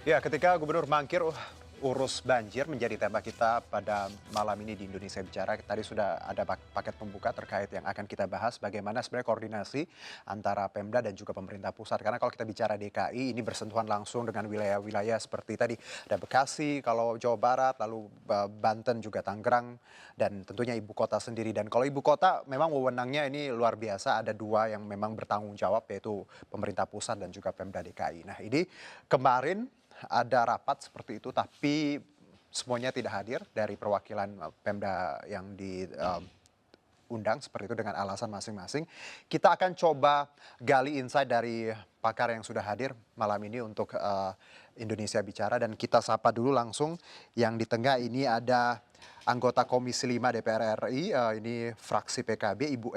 Ya, ketika Gubernur Mangkir urus banjir menjadi tema kita pada malam ini di Indonesia Bicara. Tadi sudah ada paket pembuka terkait yang akan kita bahas bagaimana sebenarnya koordinasi antara Pemda dan juga pemerintah pusat. Karena kalau kita bicara DKI ini bersentuhan langsung dengan wilayah-wilayah seperti tadi ada Bekasi, kalau Jawa Barat, lalu Banten juga Tangerang dan tentunya ibu kota sendiri. Dan kalau ibu kota memang wewenangnya ini luar biasa, ada dua yang memang bertanggung jawab yaitu pemerintah pusat dan juga Pemda DKI. Nah, ini kemarin ada rapat seperti itu, tapi semuanya tidak hadir dari perwakilan Pemda yang diundang seperti itu dengan alasan masing-masing. Kita akan coba gali insight dari pakar yang sudah hadir malam ini untuk Indonesia Bicara dan kita sapa dulu langsung yang di tengah ini ada anggota Komisi 5 DPR RI, ini fraksi PKB, Ibu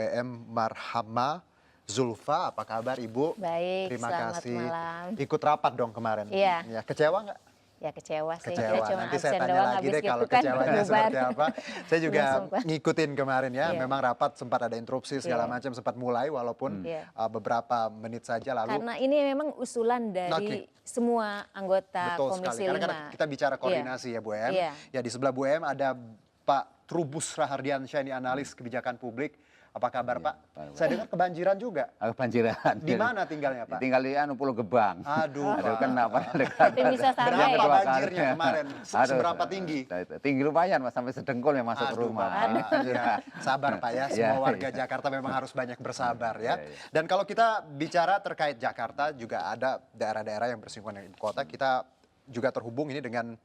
Marhama Zulfa. Apa kabar Ibu? Baik, Terima selamat kasih. malam. Ikut rapat dong kemarin. Iya. Ya, kecewa nggak? Ya kecewa sih, Kecewa. kita cuma Nanti saya absen tanya doang lagi habis deh gitu kalau kan kecewanya bubar. seperti apa. Saya juga Belum sempat. ngikutin kemarin ya. Iya. Memang rapat sempat ada interupsi segala Iya. macam, sempat mulai walaupun Iya. beberapa menit saja lalu. Karena ini memang usulan dari semua anggota Betul sekali. Komisi Karena 5. kan kita bicara koordinasi ya Bu Em. Iya. Ya di sebelah Bu Em ada Pak Trubus Rahardiansyah, ini analis kebijakan publik. Apa kabar Pak? Saya dengar kebanjiran juga. Kebanjiran. Di mana tinggalnya Pak? Tinggal di Pulau Gebang. Aduh Pak. Kan apa dekat. Tapi bisa sampai. Berapa Dua banjirnya kali. kemarin? Seberapa tinggi? Tinggi lumayan Mas, sampai sedengkul yang masuk ke Aduh, rumah. Pak. Ya, sabar Pak ya, semua warga Jakarta memang harus banyak bersabar ya. Dan kalau kita bicara terkait Jakarta juga ada daerah-daerah yang bersinggungan dengan ibu kota, kita juga terhubung ini dengan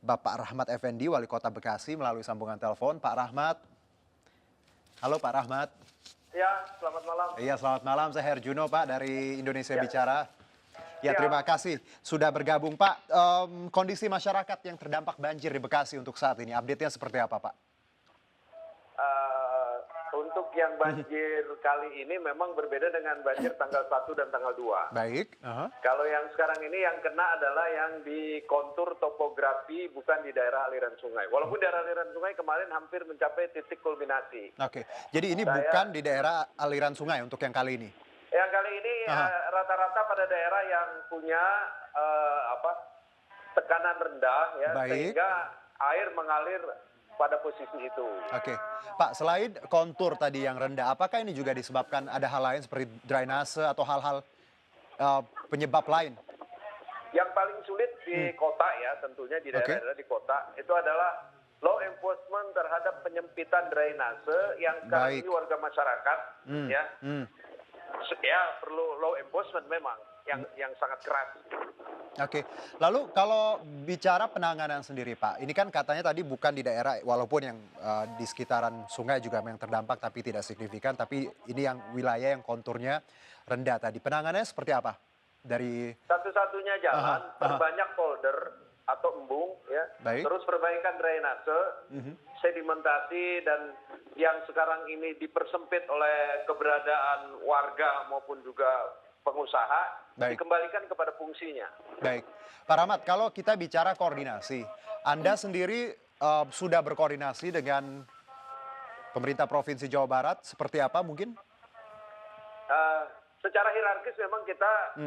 Bapak Rahmat Effendi, Wali Kota Bekasi melalui sambungan telepon. Pak Rahmat. Halo Pak Rahmat. Ya, selamat malam. Iya, selamat malam. Saya Herjuno Pak dari Indonesia Ya. Bicara. Ya, terima kasih sudah bergabung Pak. Kondisi masyarakat yang terdampak banjir di Bekasi untuk saat ini, update-nya seperti apa Pak? Untuk yang banjir kali ini memang berbeda dengan banjir tanggal 1 dan tanggal 2. Baik. Kalau yang sekarang ini yang kena adalah yang di kontur topografi, bukan di daerah aliran sungai. Walaupun daerah aliran sungai kemarin hampir mencapai titik kulminasi. Oke, jadi ini bukan di daerah aliran sungai untuk yang kali ini? Yang kali ini rata-rata pada daerah yang punya tekanan rendah ya, Baik. sehingga air mengalir pada posisi itu. Oke, Pak, selain kontur tadi yang rendah, apakah ini juga disebabkan ada hal lain seperti drainase atau hal-hal penyebab lain? Yang paling sulit di kota ya, tentunya di daerah-daerah di kota, itu adalah law enforcement terhadap penyempitan drainase yang sekarang Baik. ini warga masyarakat ya perlu law enforcement memang yang sangat keras. Oke, lalu kalau bicara penanganan sendiri Pak, ini kan katanya tadi bukan di daerah, walaupun yang di sekitaran sungai juga yang terdampak tapi tidak signifikan, tapi ini yang wilayah yang konturnya rendah tadi. Penanganannya seperti apa? Dari Satu-satunya jalan, perbanyak polder atau embung ya, Baik. terus perbaikan drainase, sedimentasi, dan yang sekarang ini dipersempit oleh keberadaan warga maupun juga pengusaha, Baik. dikembalikan kepada fungsinya. Baik, Pak Rahmat, kalau kita bicara koordinasi, Anda sendiri sudah berkoordinasi dengan pemerintah Provinsi Jawa Barat, seperti apa mungkin? Secara hierarkis memang kita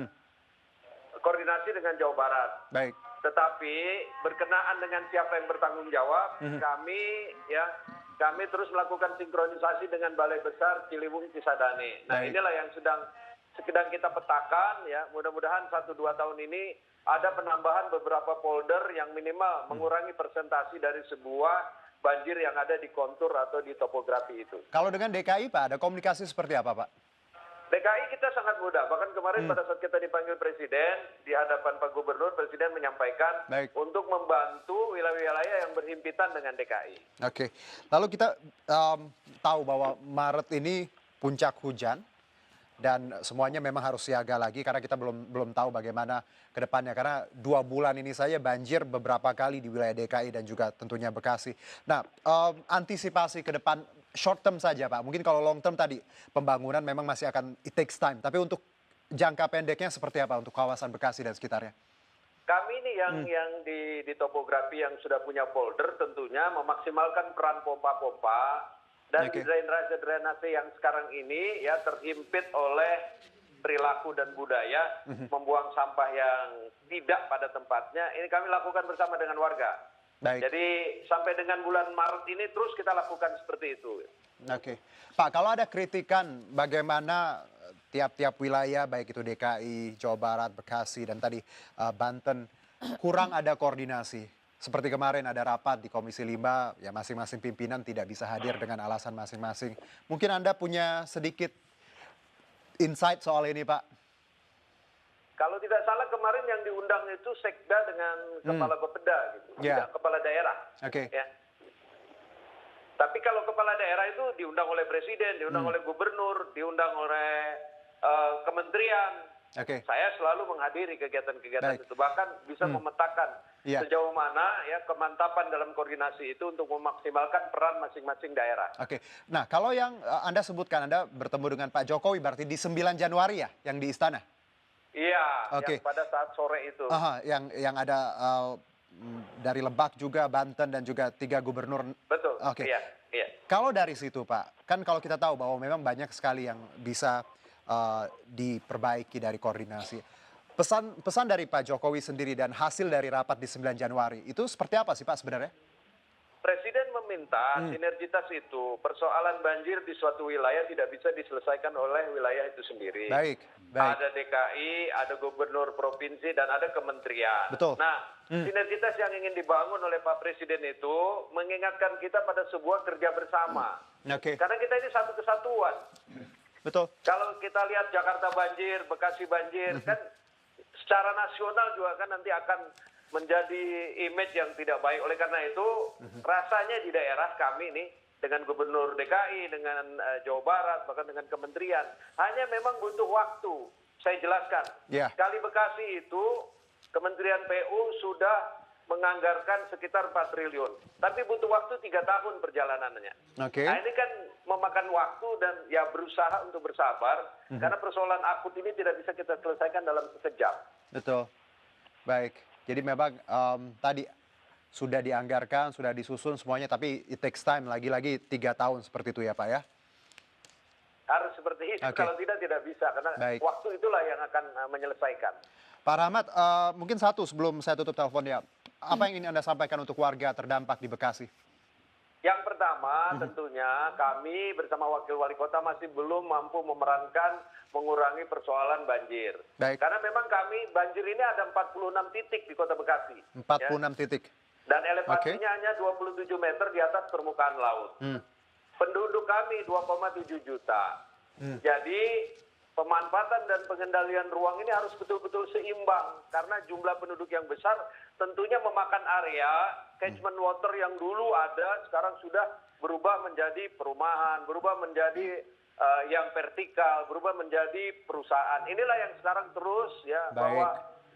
koordinasi dengan Jawa Barat. Baik, Tetapi berkenaan dengan siapa yang bertanggung jawab, kami terus melakukan sinkronisasi dengan Balai Besar Ciliwung Cisadane. Nah, Baik. inilah yang sedang kita petakan ya. Mudah-mudahan 1-2 tahun ini ada penambahan beberapa polder yang minimal mengurangi persentasi dari sebuah banjir yang ada di kontur atau di topografi itu. kalau dengan DKI Pak, ada komunikasi seperti apa Pak? DKI kita sangat mudah. Bahkan kemarin pada saat kita dipanggil Presiden, di hadapan Pak Gubernur, Presiden menyampaikan Baik. untuk membantu wilayah-wilayah yang berhimpitan dengan DKI. Oke, lalu kita tahu bahwa Maret ini puncak hujan dan semuanya memang harus siaga lagi karena kita belum tahu bagaimana ke depannya karena 2 bulan ini saja banjir beberapa kali di wilayah DKI dan juga tentunya Bekasi. Nah, antisipasi ke depan short term saja Pak. Mungkin kalau long term tadi pembangunan memang masih akan it takes time. Tapi untuk jangka pendeknya seperti apa untuk kawasan Bekasi dan sekitarnya? Kami ini yang di topografi yang sudah punya folder tentunya memaksimalkan peran pompa-pompa dan Oke. drainase-drainase yang sekarang ini ya terhimpit oleh perilaku dan budaya membuang sampah yang tidak pada tempatnya. Ini kami lakukan bersama dengan warga. Baik. Jadi sampai dengan bulan Maret ini terus kita lakukan seperti itu. Oke, Pak, kalau ada kritikan bagaimana tiap-tiap wilayah, baik itu DKI, Jawa Barat, Bekasi, dan tadi Banten, kurang ada koordinasi. Seperti kemarin ada rapat di Komisi 5, ya masing-masing pimpinan tidak bisa hadir dengan alasan masing-masing. Mungkin Anda punya sedikit insight soal ini, Pak? Kalau tidak salah kemarin yang diundang itu Sekda dengan Kepala Bapeda, gitu, Ya. tidak Kepala Daerah. Oke. Ya. Tapi kalau kepala daerah itu diundang oleh presiden, diundang oleh gubernur, diundang oleh kementerian. Oke. Saya selalu menghadiri kegiatan-kegiatan Baik. itu, bahkan bisa memetakan Iya. sejauh mana ya kemantapan dalam koordinasi itu untuk memaksimalkan peran masing-masing daerah. Oke, nah kalau yang Anda sebutkan, Anda bertemu dengan Pak Jokowi berarti di 9 Januari ya, yang di Istana? Iya, Oke. yang pada saat sore itu. Aha, yang ada dari Lebak juga, Banten, dan juga 3 gubernur. Betul. Oke. Iya, iya. Kalau dari situ Pak, kan kalau kita tahu bahwa memang banyak sekali yang bisa diperbaiki dari koordinasi. Pesan dari Pak Jokowi sendiri dan hasil dari rapat di 9 Januari, itu seperti apa sih Pak sebenarnya? Presiden meminta sinergitas itu, persoalan banjir di suatu wilayah tidak bisa diselesaikan oleh wilayah itu sendiri. Baik, baik. Ada DKI, ada gubernur provinsi, dan ada kementerian. Betul. Nah, sinergitas yang ingin dibangun oleh Pak Presiden itu mengingatkan kita pada sebuah kerja bersama. Oke, Karena kita ini satu kesatuan. betul. Kalau kita lihat Jakarta banjir, Bekasi banjir, kan secara nasional juga kan nanti akan menjadi image yang tidak baik. Oleh karena itu, rasanya di daerah kami nih, dengan Gubernur DKI, dengan Jawa Barat, bahkan dengan kementerian, hanya memang butuh waktu. Saya jelaskan. Ya. Kali Bekasi itu, Kementerian PU sudah menganggarkan sekitar 4 triliun. Tapi butuh waktu 3 tahun perjalanannya. Oke. Nah ini kan memakan waktu dan ya berusaha untuk bersabar. Karena persoalan akut ini tidak bisa kita selesaikan dalam sekejap. Betul. Baik. Jadi memang tadi sudah dianggarkan, sudah disusun semuanya, tapi it takes time, lagi-lagi 3 tahun seperti itu ya Pak ya? Harus seperti itu, Oke. kalau tidak bisa. Karena Baik. waktu itulah yang akan menyelesaikan. Pak Rahmat, mungkin satu sebelum saya tutup teleponnya, apa yang ingin Anda sampaikan untuk warga terdampak di Bekasi? Yang pertama tentunya kami bersama Wakil Wali Kota masih belum mampu memerankan mengurangi persoalan banjir. Baik. Karena memang kami banjir ini ada 46 titik di Kota Bekasi. 46 titik. Dan elevasinya hanya 27 meter di atas permukaan laut. Penduduk kami 2,7 juta. Jadi pemanfaatan dan pengendalian ruang ini harus betul-betul seimbang. Karena jumlah penduduk yang besar tentunya memakan area, catchment water yang dulu ada sekarang sudah berubah menjadi perumahan, berubah menjadi yang vertikal, berubah menjadi perusahaan. Inilah yang sekarang terus ya, Baik. bahwa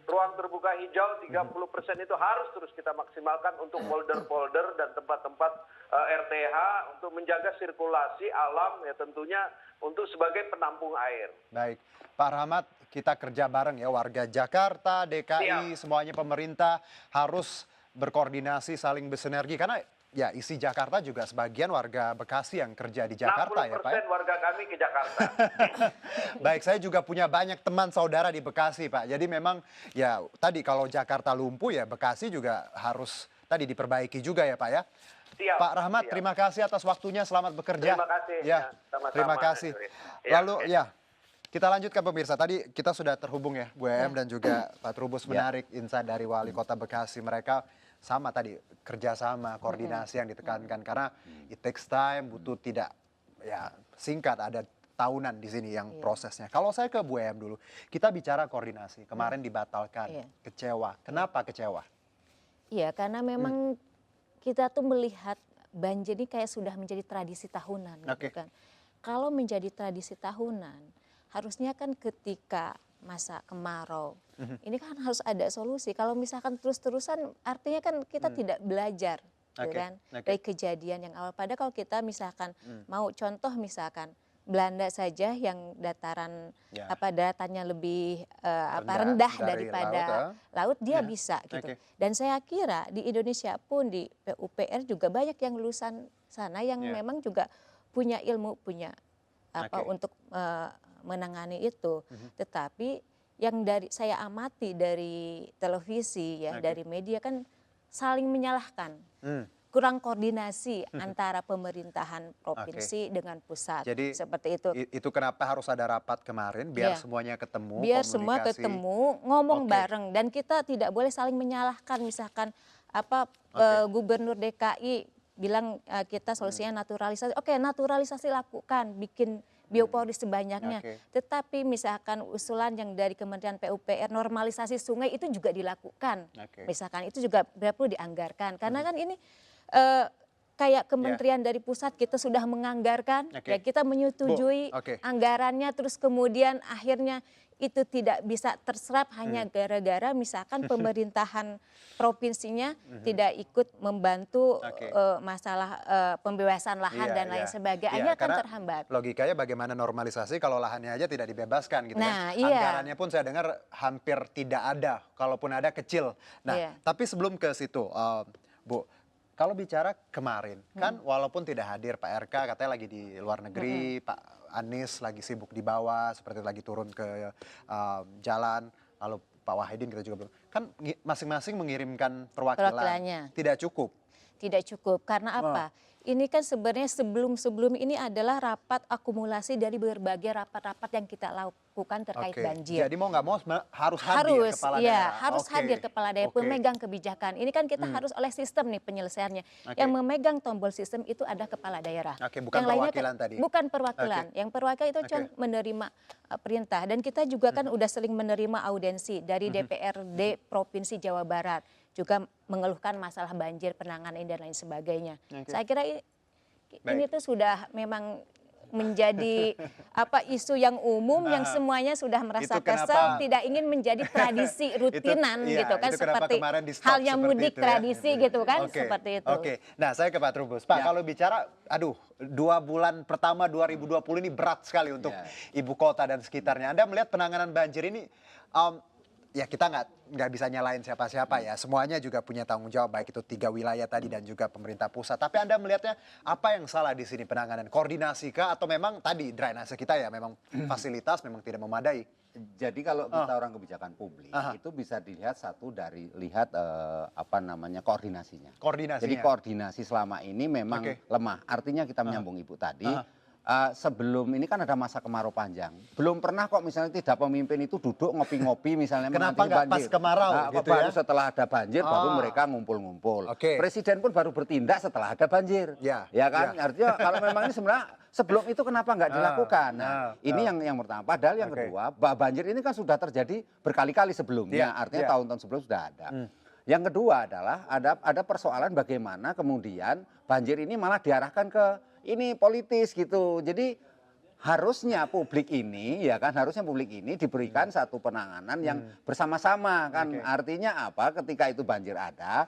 ruang terbuka hijau 30% itu harus terus kita maksimalkan untuk polder-polder dan tempat-tempat RTH untuk menjaga sirkulasi alam ya tentunya untuk sebagai penampung air. Baik. Pak Rahmat, kita kerja bareng ya, warga Jakarta, DKI, semuanya pemerintah harus berkoordinasi, saling bersinergi. Karena ya isi Jakarta juga sebagian warga Bekasi yang kerja di Jakarta ya Pak ya? 60% warga kami ke Jakarta. Baik, saya juga punya banyak teman saudara di Bekasi Pak. Jadi memang ya tadi kalau Jakarta lumpuh ya Bekasi juga harus tadi diperbaiki juga ya Pak ya. Siap, Pak Rahmat, siap. terima kasih atas waktunya, selamat bekerja. Terima kasih. Ya, Ya, sama-sama, terima kasih. Mas Yuri. Lalu ya, kita lanjutkan pemirsa. Tadi kita sudah terhubung ya, Bu Em dan juga Pak Trubus menarik insight dari Wali Kota Bekasi. Mereka sama tadi, kerjasama, koordinasi yang ditekankan. Karena it takes time, butuh tidak ya singkat, ada tahunan di sini yang prosesnya. Kalau saya ke Bu Em dulu, kita bicara koordinasi. Kemarin dibatalkan, kecewa. Kenapa kecewa? Iya, karena memang kita tuh melihat banjir ini kayak sudah menjadi tradisi tahunan gitu Oke. kan. Kalau menjadi tradisi tahunan, harusnya kan ketika masa kemarau, ini kan harus ada solusi. Kalau misalkan terus-terusan, artinya kan kita tidak belajar, gitu Oke, kan, oke. dari kejadian yang awal. Padahal kalau kita misalkan mau contoh misalkan Belanda saja yang dataran Ya. daratanya lebih Rendah rendah dari daripada laut, dia Ya, bisa gitu. oke. Dan saya kira di Indonesia pun di PUPR juga banyak yang lulusan sana yang Ya. memang juga punya ilmu, punya Oke. untuk menangani itu. Tetapi yang saya amati dari televisi ya, dari media kan saling menyalahkan. Kurang koordinasi antara pemerintahan provinsi dengan pusat. Jadi seperti itu. Itu kenapa harus ada rapat kemarin biar semuanya ketemu, Biar semua komunikasi. ketemu, ngomong bareng, dan kita tidak boleh saling menyalahkan. Misalkan Gubernur DKI bilang kita solusinya naturalisasi. Oke, naturalisasi lakukan, bikin biopolis sebanyaknya. Tetapi misalkan usulan yang dari Kementerian PUPR normalisasi sungai itu juga dilakukan. Misalkan itu juga perlu dianggarkan. Karena kan ini kayak kementerian dari pusat kita sudah menganggarkan, ya kita menyetujui anggarannya, terus kemudian akhirnya itu tidak bisa terserap hanya gara-gara misalkan pemerintahan provinsinya tidak ikut membantu masalah pembebasan lahan dan lain sebagainya, kan terhambat. Logikanya bagaimana normalisasi kalau lahannya aja tidak dibebaskan gitu Nah, kan. Anggarannya pun saya dengar hampir tidak ada, kalaupun ada kecil. Nah, tapi sebelum ke situ, Bu, kalau bicara kemarin, kan walaupun tidak hadir Pak RK katanya lagi di luar negeri, Pak Anies lagi sibuk di bawah, seperti lagi turun ke jalan, lalu Pak Wahidin kita juga belum. Kan masing-masing mengirimkan perwakilan. Tidak cukup. Tidak cukup, karena apa? Ini kan sebenarnya sebelum ini adalah rapat akumulasi dari berbagai rapat-rapat yang kita lakukan terkait banjir. Jadi mau nggak mau harus hadir kepala daerah. Harus hadir kepala daerah, pemegang kebijakan. Ini kan kita harus oleh sistem nih penyelesaiannya. Yang memegang tombol sistem itu ada kepala daerah. Bukan yang perwakilan tadi. Bukan perwakilan. Yang perwakilan itu cuma menerima perintah. Dan kita juga kan udah sering menerima audensi dari DPRD Provinsi Jawa Barat. Juga mengeluhkan masalah banjir, penanganan dan lain sebagainya. Saya kira ini tuh sudah memang menjadi isu yang umum yang semuanya sudah merasa kesel, tidak ingin menjadi tradisi rutinan gitu kan, seperti halnya mudik tradisi gitu kan, seperti itu. Nah saya ke Pak Trubus. Pak, kalau bicara 2 bulan pertama 2020 ini berat sekali untuk ibu kota dan sekitarnya. Anda melihat penanganan banjir ini ya kita nggak bisa nyalain siapa-siapa ya. Semuanya juga punya tanggung jawab, baik itu 3 wilayah tadi dan juga pemerintah pusat. Tapi Anda melihatnya apa yang salah di sini, penanganan koordinasi kah atau memang tadi drainase kita ya memang fasilitas memang tidak memadai? Jadi kalau kita orang kebijakan publik itu bisa dilihat dari koordinasinya. Jadi koordinasi selama ini memang lemah. Artinya kita menyambung Ibu tadi. Sebelum ini kan ada masa kemarau panjang. Belum pernah kok misalnya tidak pemimpin itu duduk ngopi-ngopi misalnya menanti banjir. Kenapa nggak pas kemarau gitu baru setelah ada banjir baru mereka ngumpul-ngumpul. Presiden pun baru bertindak setelah ada banjir. Ya kan? Artinya kalau memang ini sebenarnya sebelum itu kenapa nggak dilakukan? Nah, ini yang pertama. Padahal yang kedua, banjir ini kan sudah terjadi berkali-kali sebelumnya. Artinya tahun-tahun sebelum sudah ada. Yang kedua adalah ada persoalan bagaimana kemudian banjir ini malah diarahkan ke ini politis gitu. Jadi harusnya publik ini diberikan satu penanganan yang bersama-sama kan. Artinya apa? Ketika itu banjir ada,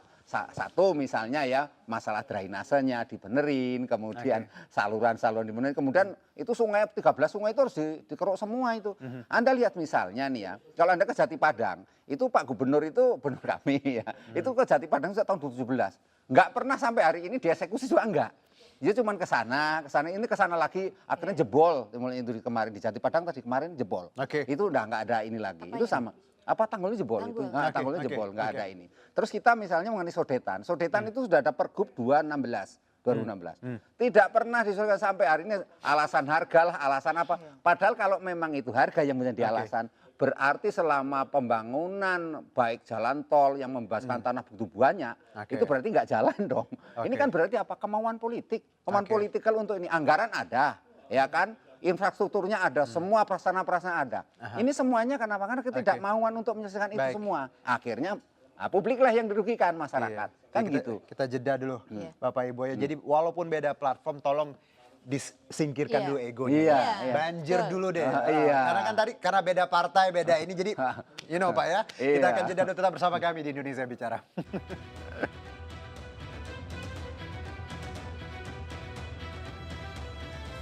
satu misalnya ya masalah drainasenya dibenerin, kemudian saluran-saluran dibenerin, kemudian itu 13 sungai itu harus dikeruk semua itu. Anda lihat misalnya nih ya, kalau Anda ke Jati Padang, itu Pak Gubernur itu benar kami ya, itu ke Jati Padang sejak tahun 2017. Nggak pernah sampai hari ini dieksekusi juga enggak. Dia cuma ke sana lagi, akhirnya jebol. Mulai itu kemarin di Jati Padang tadi kemarin jebol. Itu udah nggak ada ini lagi. Itu sama. Tanggulnya jebol itu. Tanggulnya jebol, nggak ada ini. Terus kita misalnya mengenai Sodetan. Sodetan itu sudah ada Pergub 2016. Tidak pernah diselesaikan sampai hari ini, alasan harga lah, alasan apa. Padahal kalau memang itu harga yang menjadi alasan, berarti selama pembangunan baik jalan tol yang membebaskan tanah begitu banyak, itu berarti nggak jalan dong. Ini kan berarti apa? Kemauan politik. Kemauan politik kalau untuk ini. Anggaran ada, ya kan? Infrastrukturnya ada, semua prasarana-prasarana ada. Ini semuanya karena ketidakmauan untuk menyelesaikan itu semua. Akhirnya publik lah yang dirugikan, masyarakat. Kan gitu. Kita jeda dulu Bapak Ibu ya. Jadi walaupun beda platform, tolong disingkirkan dulu egonya. Banjir dulu deh. Karena kan tadi karena beda partai, beda ini, jadi Pak ya. Kita akan jeda dulu, tetap bersama kami di Indonesia Bicara.